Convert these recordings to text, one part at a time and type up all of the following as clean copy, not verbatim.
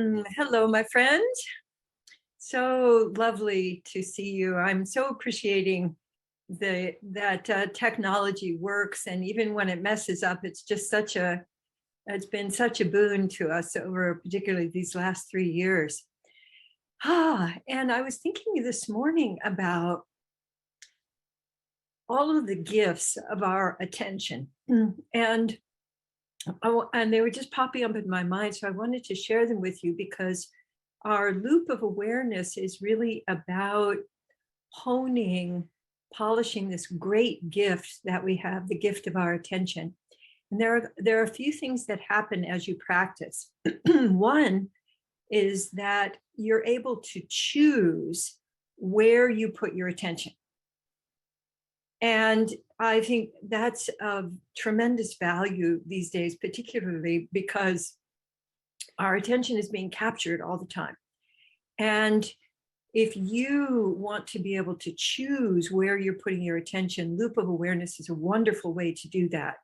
Hello, my friend. So lovely to see you. I'm so appreciating that technology works, and even when it messes up, it's been such a boon to us over particularly these last 3 years. And I was thinking this morning about all of the gifts of our attention, and and they were just popping up in my mind. So I wanted to share them with you because our loop of awareness is really about honing, polishing this great gift that we have, the gift of our attention. And there are a few things that happen as you practice. One is that you're able to choose where you put your attention. And I think that's of tremendous value these days, particularly because our attention is being captured all the time. And if you want to be able to choose where you're putting your attention, loop of awareness is a wonderful way to do that.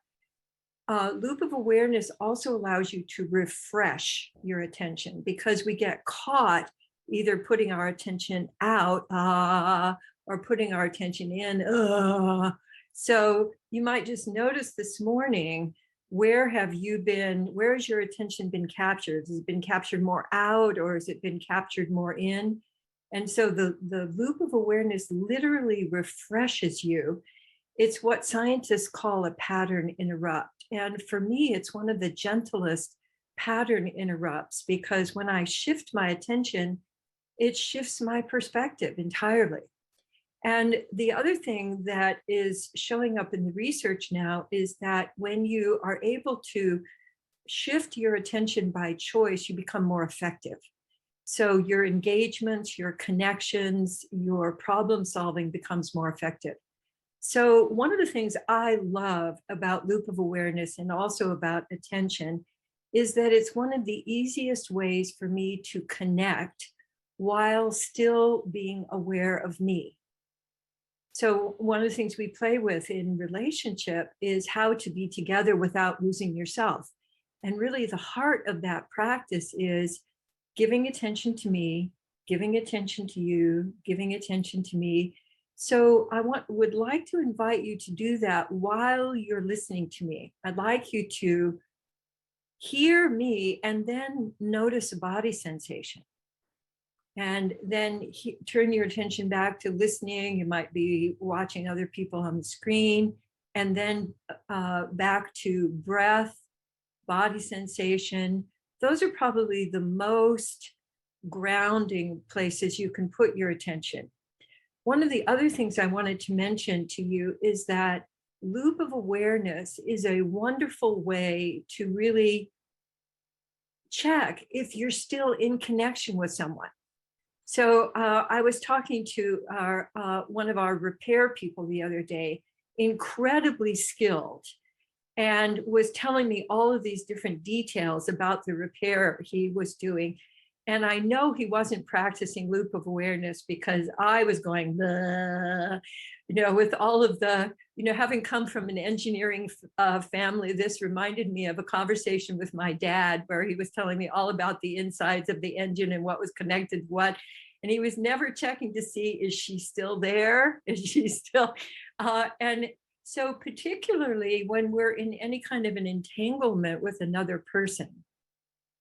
Loop of awareness also allows you to refresh your attention because we get caught either putting our attention out or putting our attention in. So you might just notice this morning, where have you been? Where has your attention been captured? Has it been captured more out, or has it been captured more in? And so the loop of awareness literally refreshes you. It's what scientists call a pattern interrupt. And for me, it's one of the gentlest pattern interrupts because when I shift my attention, it shifts my perspective entirely. And the other thing that is showing up in the research now is that when you are able to shift your attention by choice, you become more effective. So your engagements, your connections, your problem solving becomes more effective. So one of the things I love about loop of awareness and also about attention is that it's one of the easiest ways for me to connect while still being aware of me. So one of the things we play with in relationship is how to be together without losing yourself. And really the heart of that practice is giving attention to me, giving attention to you, giving attention to me. So would like to invite you to do that while you're listening to me. I'd like you to hear me and then notice a body sensation. And then turn your attention back to listening. You might be watching other people on the screen, and then back to breath, body sensation. Those are probably the most grounding places you can put your attention. One of the other things I wanted to mention to you is that loop of awareness is a wonderful way to really check if you're still in connection with someone. So I was talking to one of our repair people the other day, incredibly skilled, and was telling me all of these different details about the repair he was doing. And I know he wasn't practicing loop of awareness because I was going, with all of the, having come from an engineering family, this reminded me of a conversation with my dad where he was telling me all about the insides of the engine and what was connected to what. And he was never checking to see, is she still there? Is she still? And so particularly when we're in any kind of an entanglement with another person,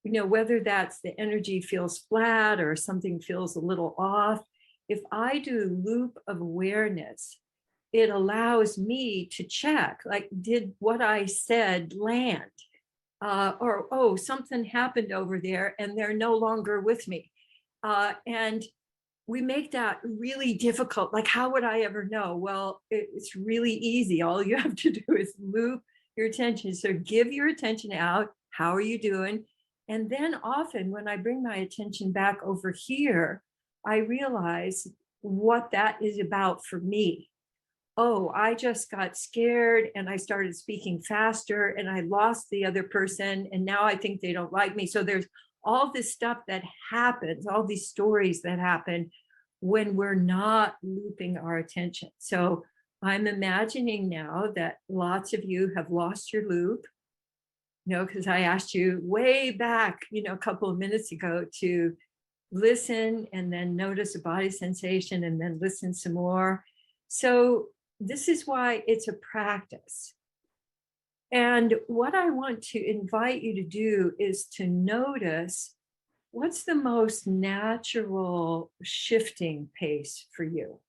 whether that's the energy feels flat or something feels a little off, if I do loop of awareness, it allows me to check, like, did what I said land? Or, oh, something happened over there and they're no longer with me. And we make that really difficult. Like, how would I ever know? Well, it's really easy. All you have to do is loop your attention. So give your attention out. How are you doing? And then often when I bring my attention back over here, I realize what that is about for me. Oh, I just got scared and I started speaking faster and I lost the other person. And now I think they don't like me. So there's all this stuff that happens, all these stories that happen when we're not looping our attention. So I'm imagining now that lots of you have lost your loop. because I asked you way back, a couple of minutes ago to listen and then notice a body sensation and then listen some more. So this is why it's a practice. And what I want to invite you to do is to notice what's the most natural shifting pace for you.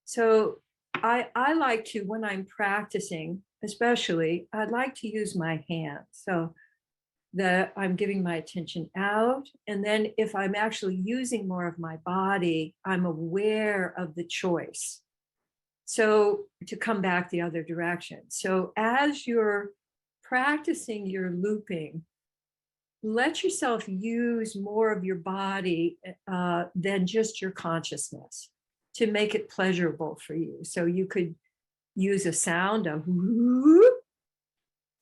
So I like to, when I'm practicing, especially, I'd like to use my hands. So that I'm giving my attention out. And then if I'm actually using more of my body, I'm aware of the choice. So to come back the other direction. So as you're practicing your looping, let yourself use more of your body than just your consciousness to make it pleasurable for you. So you could use a sound of whoop,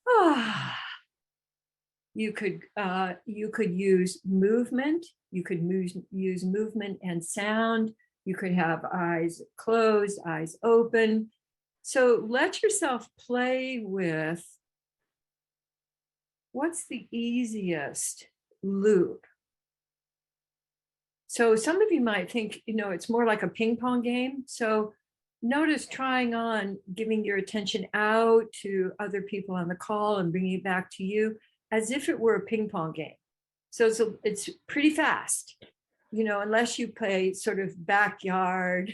ah. You could use movement. You could use movement and sound. You could have eyes closed, eyes open. So let yourself play with what's the easiest loop. So some of you might think, it's more like a ping pong game. So notice trying on giving your attention out to other people on the call and bringing it back to you as if it were a ping pong game. So it's pretty fast, unless you play sort of backyard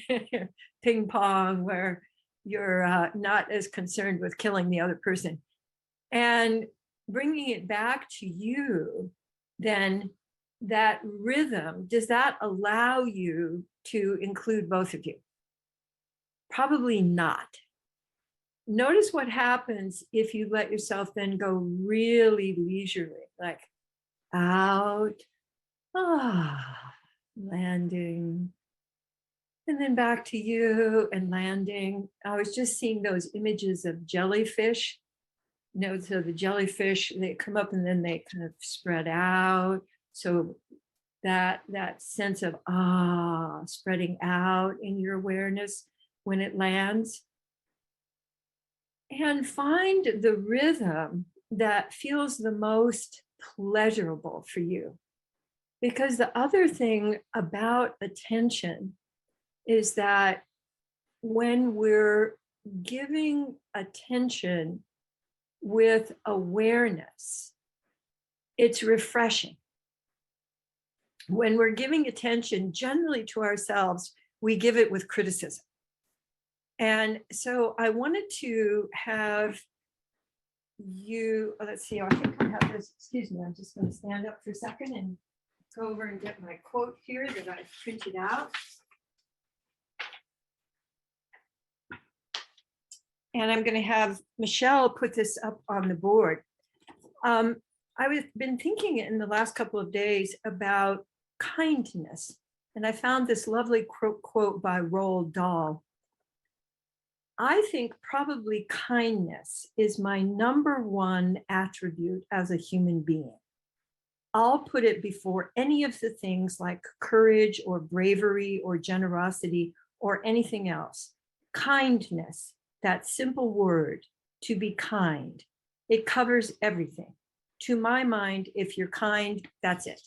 ping pong where you're not as concerned with killing the other person. And bringing it back to you, then that rhythm, does that allow you to include both of you? Probably not. Notice what happens if you let yourself then go really leisurely, like out, landing, and then back to you and landing. I was just seeing those images of jellyfish. So the jellyfish, they come up and then they kind of spread out. So that sense of spreading out in your awareness when it lands. And find the rhythm that feels the most pleasurable for you. Because the other thing about attention is that when we're giving attention with awareness, it's refreshing. When we're giving attention generally to ourselves, we give it with criticism. And so I wanted to have you, let's see, I think I have this, excuse me, I'm just going to stand up for a second and go over and get my quote here that I printed out. And I'm going to have Michelle put this up on the board. I've been thinking in the last couple of days about kindness. And I found this lovely quote by Roald Dahl. I think probably kindness is my number one attribute as a human being. I'll put it before any of the things like courage or bravery or generosity or anything else. Kindness, that simple word, to be kind, it covers everything. To my mind, if you're kind, that's it.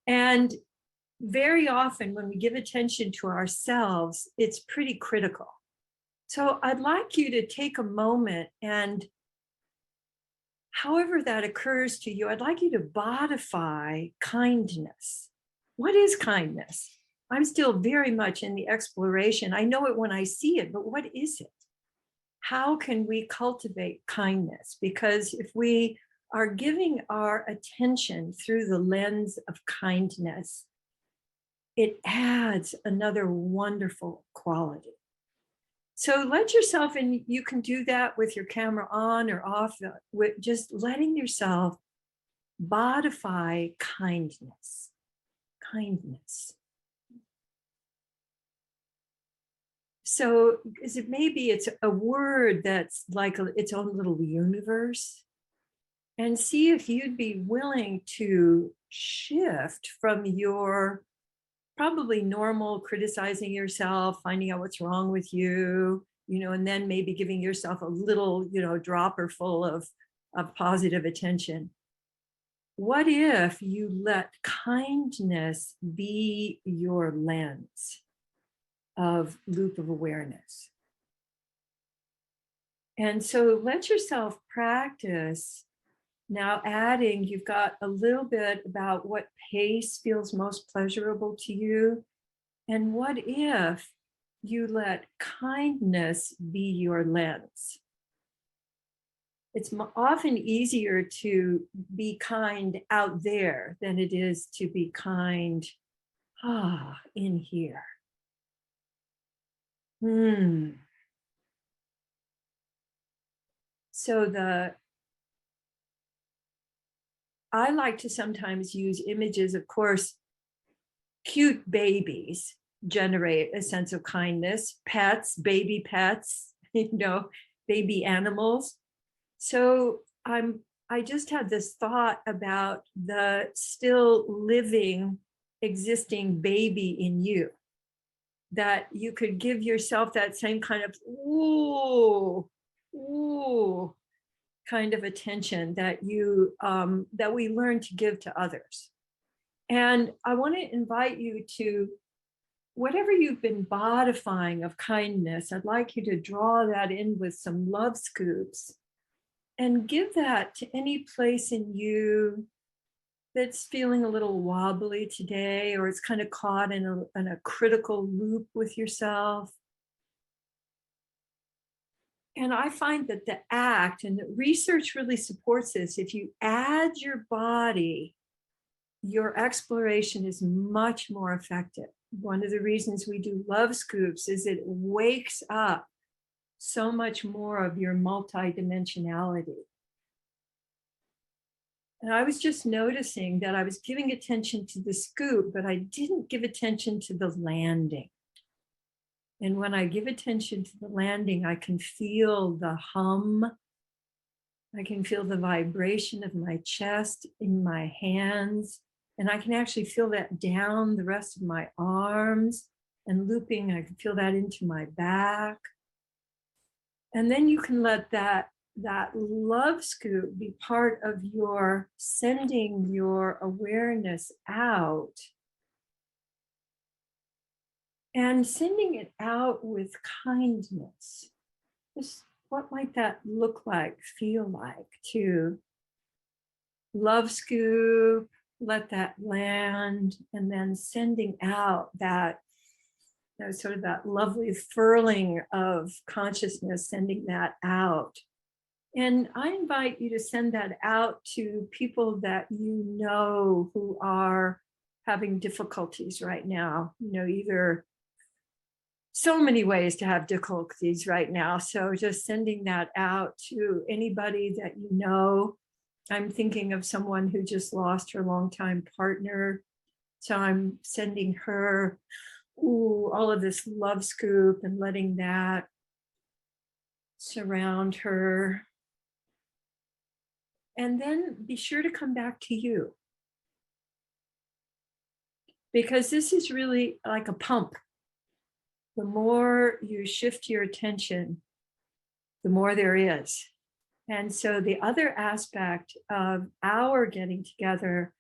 And very often when we give attention to ourselves, it's pretty critical. So I'd like you to take a moment and however that occurs to you, I'd like you to bodify kindness. What is kindness? I'm still very much in the exploration. I know it when I see it, but what is it? How can we cultivate kindness? Because if we are giving our attention through the lens of kindness, it adds another wonderful quality. So let yourself, and you can do that with your camera on or off, with just letting yourself bodify kindness. Kindness. So is it maybe it's a word that's like its own little universe, and see if you'd be willing to shift from your probably normal criticizing yourself, finding out what's wrong with you, and then maybe giving yourself a little, dropper full of positive attention. What if you let kindness be your lens of loop of awareness? And so let yourself practice. Now, adding, you've got a little bit about what pace feels most pleasurable to you. And what if you let kindness be your lens? It's often easier to be kind out there than it is to be kind in here. So I like to sometimes use images, of course. Cute babies generate a sense of kindness, pets, baby pets, baby animals. So I just had this thought about the still living, existing baby in you, that you could give yourself that same kind of ooh kind of attention that that we learn to give to others. And I want to invite you to, whatever you've been bodifying of kindness, I'd like you to draw that in with some love scoops and give that to any place in you that's feeling a little wobbly today, or it's kind of caught in a critical loop with yourself. And I find that the act, and the research really supports this, if you add your body, your exploration is much more effective. One of the reasons we do love scoops is it wakes up so much more of your multidimensionality. And I was just noticing that I was giving attention to the scoop, but I didn't give attention to the landing. And when I give attention to the landing, I can feel the hum. I can feel the vibration of my chest in my hands. And I can actually feel that down the rest of my arms and looping. I can feel that into my back. And then you can let that love scoop be part of your sending your awareness out, and sending it out with kindness. Just what might that look like, feel like, to love scoop, let that land, and then sending out that, sort of that lovely furling of consciousness, sending that out. And I invite you to send that out to people that you know who are having difficulties right now, either so many ways to have difficulties right now. So just sending that out to anybody that you know. I'm thinking of someone who just lost her longtime partner. So I'm sending her all of this love scoop and letting that surround her. And then be sure to come back to you, because this is really like a pump. The more you shift your attention, the more there is. And so the other aspect of our getting together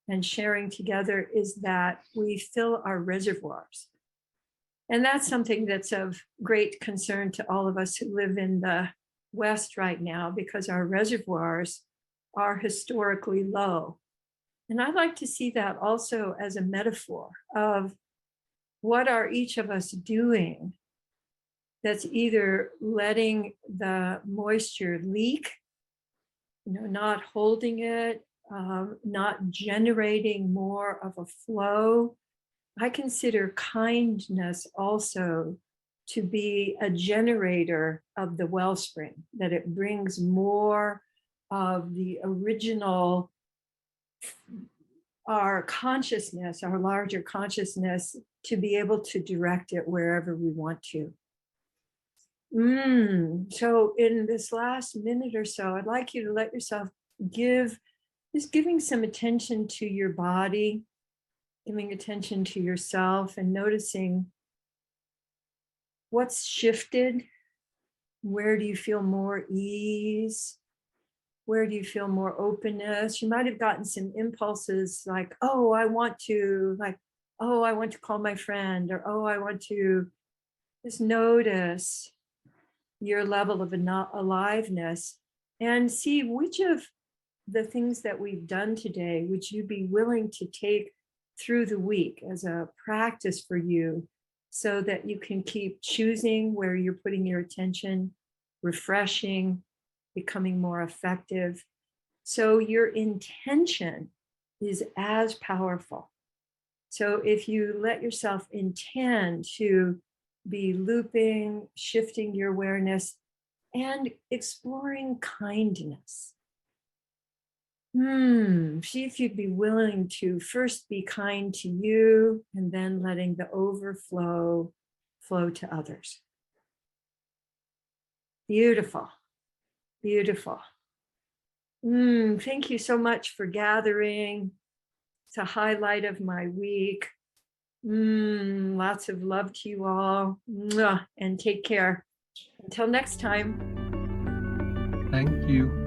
and sharing together is that we fill our reservoirs. And that's something that's of great concern to all of us who live in the West right now, because our reservoirs are historically low. And I like to see that also as a metaphor of what are each of us doing that's either letting the moisture leak, not holding it, not generating more of a flow. I consider kindness also to be a generator of the wellspring, that it brings more of the original, our consciousness, our larger consciousness, to be able to direct it wherever we want to. So in this last minute or so, I'd like you to let yourself giving some attention to your body, giving attention to yourself, and noticing what's shifted, Where do you feel more ease? Where do you feel more openness? You might have gotten some impulses like, oh, I want to call my friend, or oh, I want to just notice your level of aliveness and see which of the things that we've done today would you be willing to take through the week as a practice for you so that you can keep choosing where you're putting your attention, refreshing, becoming more effective. So your intention is as powerful. So if you let yourself intend to be looping, shifting your awareness, and exploring kindness. See if you'd be willing to first be kind to you and then letting the overflow flow to others. Beautiful, beautiful. Thank you so much for gathering. It's a highlight of my week. Lots of love to you all. Mwah, and take care. Until next time. Thank you.